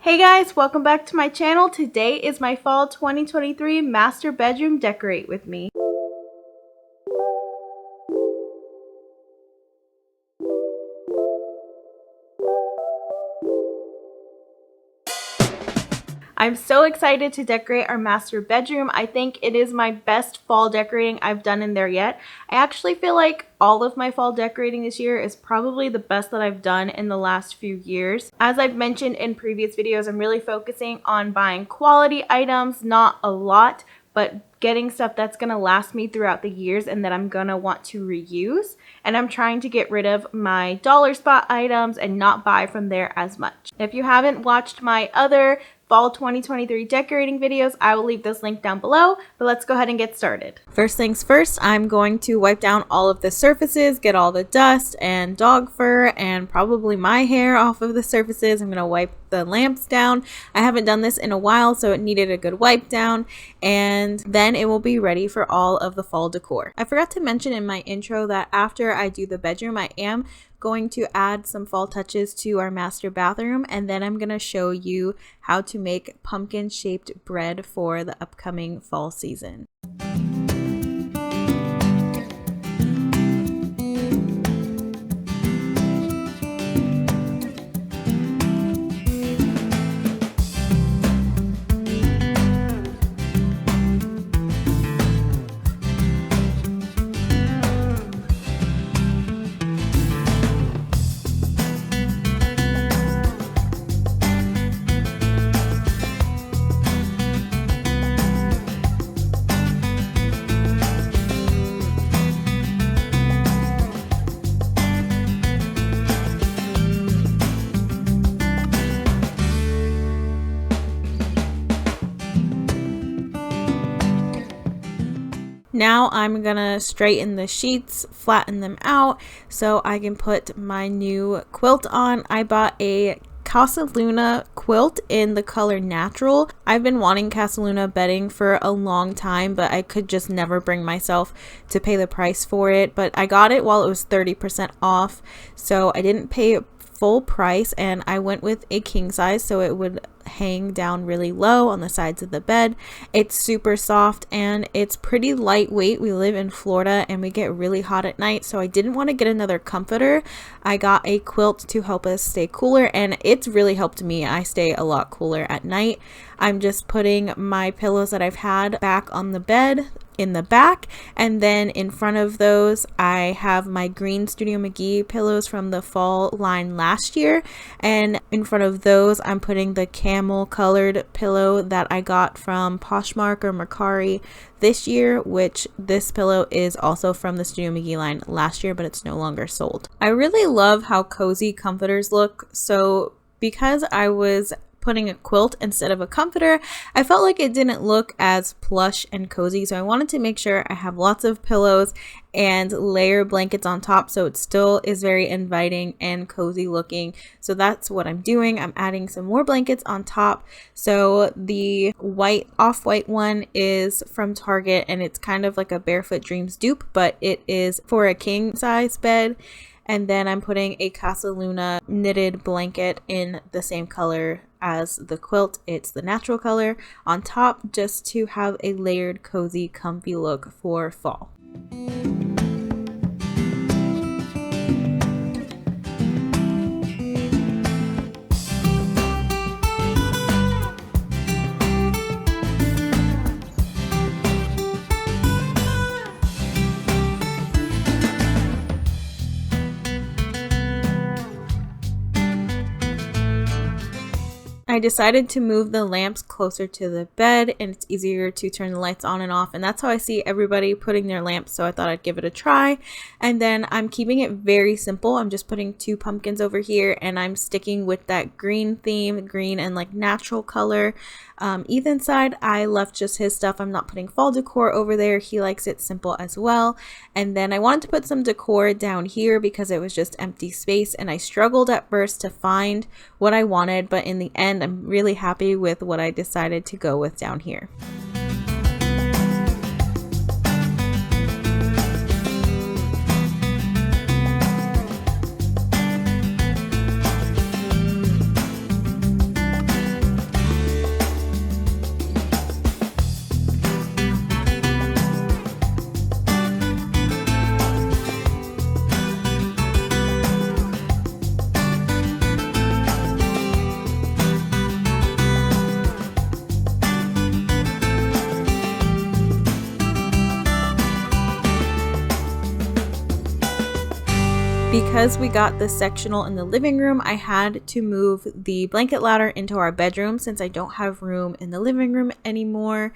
Hey guys, welcome back to my channel. Today is my fall 2023 master bedroom decorate with me. I'm so excited to decorate our master bedroom. I think it is my best fall decorating I've done in there yet. I actually feel like all of my fall decorating this year is probably the best that I've done in the last few years. As I've mentioned in previous videos, I'm really focusing on buying quality items, not a lot, but getting stuff that's going to last me throughout the years and that I'm going to want to reuse. And I'm trying to get rid of my dollar spot items and not buy from there as much. If you haven't watched my other fall 2023 decorating videos, I will leave this link down below, but let's go ahead and get started. First things first, I'm going to wipe down all of the surfaces, get all the dust and dog fur and probably my hair off of the surfaces. I'm going to wipe the lamps down. I haven't done this in a while, so it needed a good wipe down, and then it will be ready for all of the fall decor. I forgot to mention in my intro that after I do the bedroom, I am going to add some fall touches to our master bathroom, and then I'm going to show you how to make pumpkin shaped bread for the upcoming fall season. Now I'm gonna straighten the sheets, flatten them out so I can put my new quilt on. I bought a Casa Luna quilt in the color natural. I've been wanting Casa Luna bedding for a long time, but I could just never bring myself to pay the price for it. But I got it while it was 30% off, so I didn't pay full price, and I went with a king size so it would hang down really low on the sides of the bed. It's super soft and it's pretty lightweight. We live in Florida and we get really hot at night, so I didn't want to get another comforter. I got a quilt to help us stay cooler, and it's really helped me. I stay a lot cooler at night. I'm just putting my pillows that I've had back on the bed in the back, and then in front of those I have my green Studio McGee pillows from the fall line last year, and in front of those I'm putting the camel colored pillow that I got from Poshmark or Mercari this year, which this pillow is also from the Studio McGee line last year, but it's no longer sold. I really love how cozy comforters look, so because I was putting a quilt instead of a comforter, I felt like it didn't look as plush and cozy, so I wanted to make sure I have lots of pillows and layer blankets on top so it still is very inviting and cozy looking. So that's what I'm doing. I'm adding some more blankets on top. So the white off-white one is from Target, and it's kind of like a Barefoot Dreams dupe, but it is for a king size bed. And then I'm putting a Casa Luna knitted blanket in the same color as the quilt. It's the natural color on top, just to have a layered, cozy, comfy look for fall. I decided to move the lamps closer to the bed, and it's easier to turn the lights on and off, and that's how I see everybody putting their lamps, so I thought I'd give it a try. And then I'm keeping it very simple. I'm just putting two pumpkins over here, and I'm sticking with that green theme, green and like natural color. Ethan's side, I left just his stuff. I'm not putting fall decor over there. He likes it simple as well. And then I wanted to put some decor down here because it was just empty space, and I struggled at first to find what I wanted, but in the end I'm really happy with what I decided to go with down here. Because we got the sectional in the living room, I had to move the blanket ladder into our bedroom since I don't have room in the living room anymore.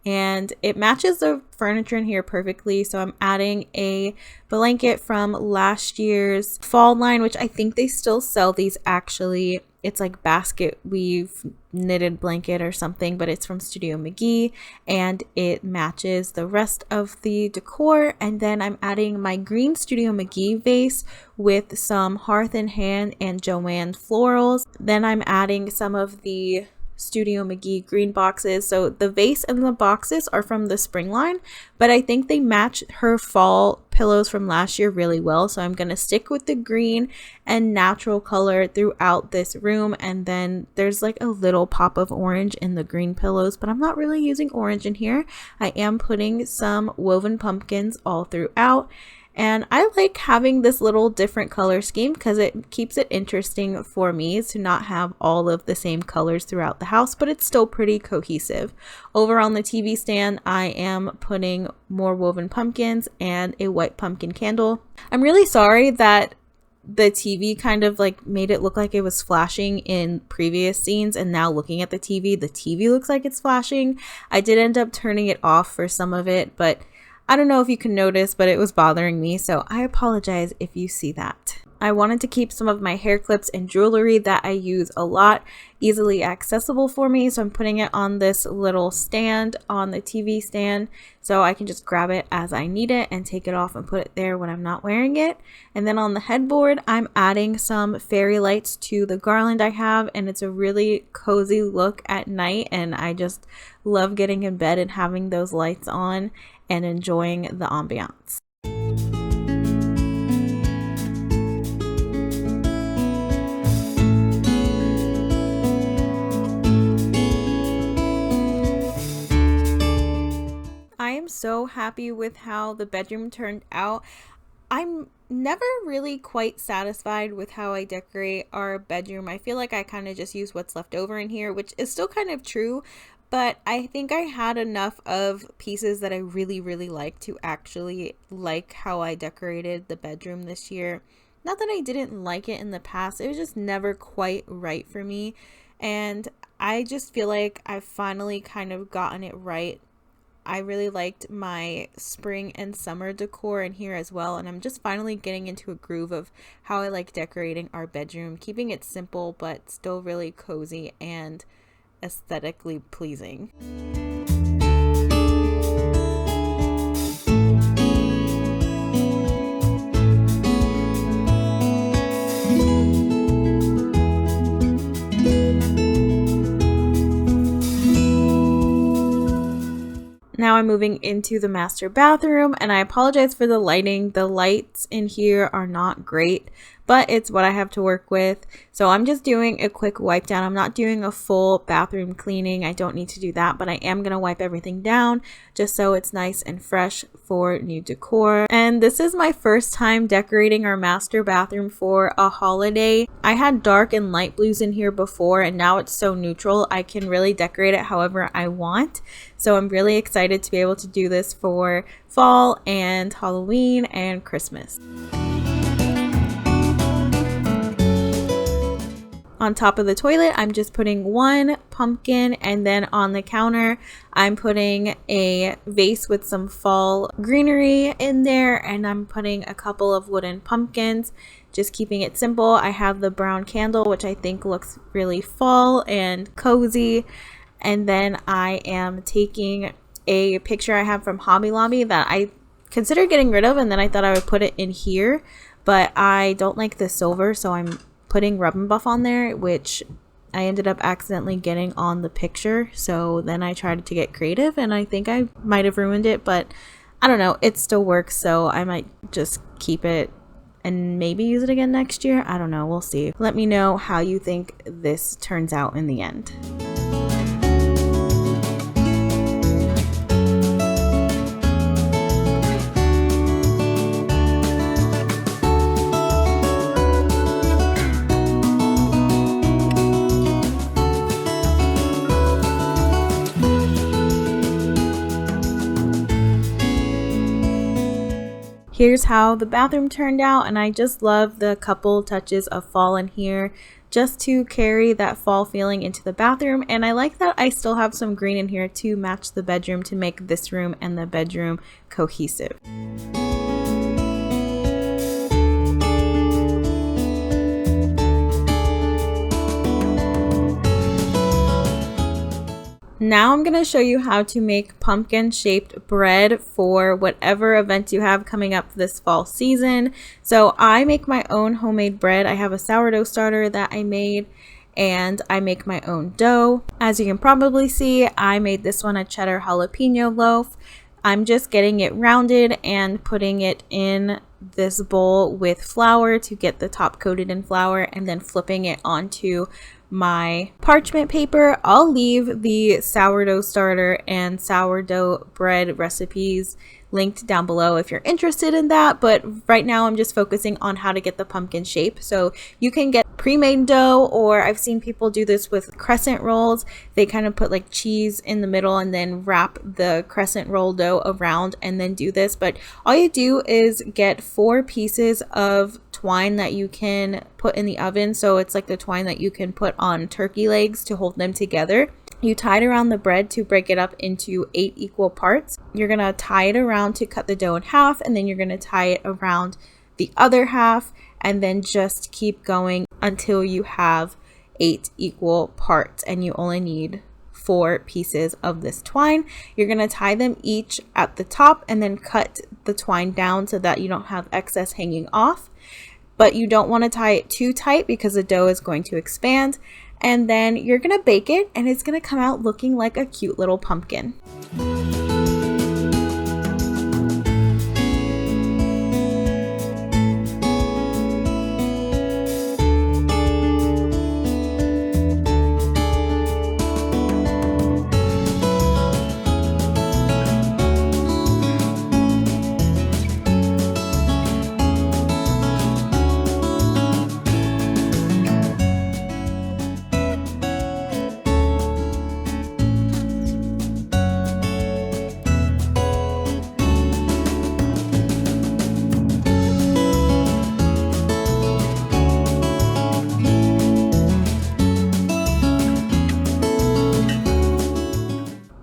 And it matches the furniture in here perfectly. So I'm adding a blanket from last year's fall line, which I think they still sell these actually. It's like basket weave knitted blanket or something, but it's from Studio McGee and it matches the rest of the decor. And then I'm adding my green Studio McGee vase with some Hearth and Hand and Joanne florals. Then I'm adding some of the Studio McGee green boxes. So the vase and the boxes are from the spring line, but I think they match her fall pillows from last year really well. So I'm going to stick with the green and natural color throughout this room. And then there's like a little pop of orange in the green pillows, but I'm not really using orange in here. I am putting some woven pumpkins all throughout. And I like having this little different color scheme because it keeps it interesting for me to not have all of the same colors throughout the house, but it's still pretty cohesive. Over on the TV stand, I am putting more woven pumpkins and a white pumpkin candle. I'm really sorry that the TV kind of like made it look like it was flashing in previous scenes, and now looking at the TV looks like it's flashing. I did end up turning it off for some of it, but I don't know if you can notice, but it was bothering me, so I apologize if you see that. I wanted to keep some of my hair clips and jewelry that I use a lot easily accessible for me, so I'm putting it on this little stand on the TV stand so I can just grab it as I need it and take it off and put it there when I'm not wearing it. And then on the headboard, I'm adding some fairy lights to the garland I have, and it's a really cozy look at night, and I just love getting in bed and having those lights on and enjoying the ambiance. I am so happy with how the bedroom turned out. I'm never really quite satisfied with how I decorate our bedroom. I feel like I kind of just use what's left over in here, which is still kind of true. But I think I had enough of pieces that I really like to actually like how I decorated the bedroom this year. Not that I didn't like it in the past, it was just never quite right for me. And I just feel like I've finally kind of gotten it right. I really liked my spring and summer decor in here as well, and I'm just finally getting into a groove of how I like decorating our bedroom, keeping it simple but still really cozy and aesthetically pleasing. Now I'm moving into the master bathroom, and I apologize for the lighting. The lights in here are not great, but it's what I have to work with. So I'm just doing a quick wipe down. I'm not doing a full bathroom cleaning. I don't need to do that, but I am going to wipe everything down just so it's nice and fresh for new decor. And this is my first time decorating our master bathroom for a holiday. I had dark and light blues in here before, and now it's so neutral. I can really decorate it however I want. So I'm really excited to be able to do this for fall and Halloween and Christmas. On top of the toilet, I'm just putting one pumpkin, and then on the counter, I'm putting a vase with some fall greenery in there, and I'm putting a couple of wooden pumpkins, just keeping it simple. I have the brown candle, which I think looks really fall and cozy. And then I am taking a picture I have from Hobby Lobby that I considered getting rid of, and then I thought I would put it in here, but I don't like the silver, so I'm putting Rub and Buff on there, which I ended up accidentally getting on the picture. So then I tried to get creative, and I think I might have ruined it, but I don't know, it still works, so I might just keep it and maybe use it again next year. I don't know, we'll see. Let me know how you think this turns out in the end. here's how the bathroom turned out, and I just love the couple touches of fall in here just to carry that fall feeling into the bathroom. And I like that I still have some green in here to match the bedroom to make this room and the bedroom cohesive. Now I'm going to show you how to make pumpkin shaped bread for whatever events you have coming up this fall season. So I make my own homemade bread. I have a sourdough starter that I made, and I make my own dough. As you can probably see, I made this one a cheddar jalapeno loaf. I'm just getting it rounded and putting it in this bowl with flour to get the top coated in flour, and then flipping it onto my parchment paper. I'll leave the sourdough starter and sourdough bread recipes linked down below if you're interested in that, but right now I'm just focusing on how to get the pumpkin shape. So you can get pre-made dough, or I've seen people do this with crescent rolls. They kind of put like cheese in the middle and then wrap the crescent roll dough around and then do this. But all you do is get 4 pieces of twine that you can put in the oven. So it's like the twine that you can put on turkey legs to hold them together. You tie it around the bread to break it up into 8 equal parts. You're going to tie it around to cut the dough in half, and then you're going to tie it around the other half, and then just keep going until you have 8 equal parts, and you only need 4 pieces of this twine. You're going to tie them each at the top and then cut the twine down so that you don't have excess hanging off. But you don't want to tie it too tight because the dough is going to expand. And then you're going to bake it, and it's going to come out looking like a cute little pumpkin.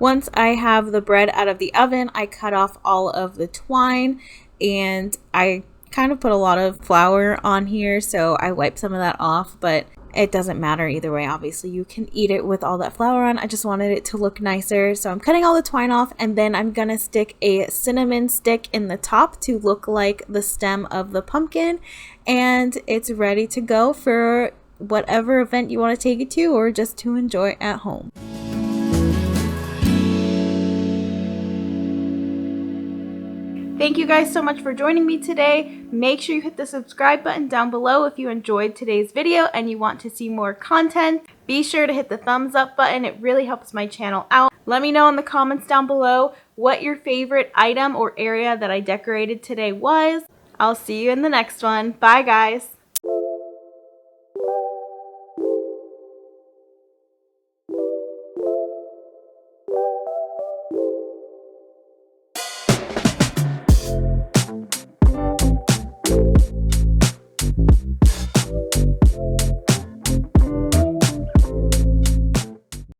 Once I have the bread out of the oven, I cut off all of the twine, and I kind of put a lot of flour on here, so I wiped some of that off, but it doesn't matter either way. Obviously, you can eat it with all that flour on. I just wanted it to look nicer, so I'm cutting all the twine off, and then I'm gonna stick a cinnamon stick in the top to look like the stem of the pumpkin, and it's ready to go for whatever event you want to take it to, or just to enjoy at home. Thank you guys so much for joining me today. Make sure you hit the subscribe button down below if you enjoyed today's video and you want to see more content. Be sure to hit the thumbs up button. It really helps my channel out. Let me know in the comments down below what your favorite item or area that I decorated today was. I'll see you in the next one. Bye guys.